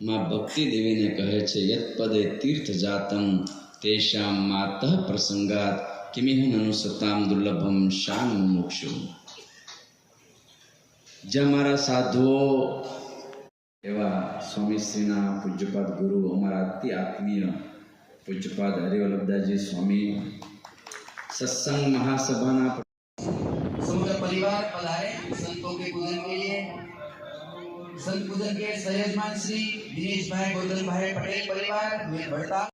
माँ भक्ति देवी ने कहे छे यत्पदे तीर्थ जातम तेषाम मातः प्रसंगात किमिह अनुसताम दुर्लभम शान मोक्षो। जे हमारा साधुओ एवा स्वामी श्रीना पूज्यपाद गुरु अमरा अति आत्मीय पूज्यपाद हरिवल्लभदासजी स्वामी सत्संग महासभा समग्र परिवार पधारे संतों के पूजन के लिए। संत पूजन के सहयजमान श्री दिनेश भाई गोवर्धन भाई पटेल परिवार में बढ़ता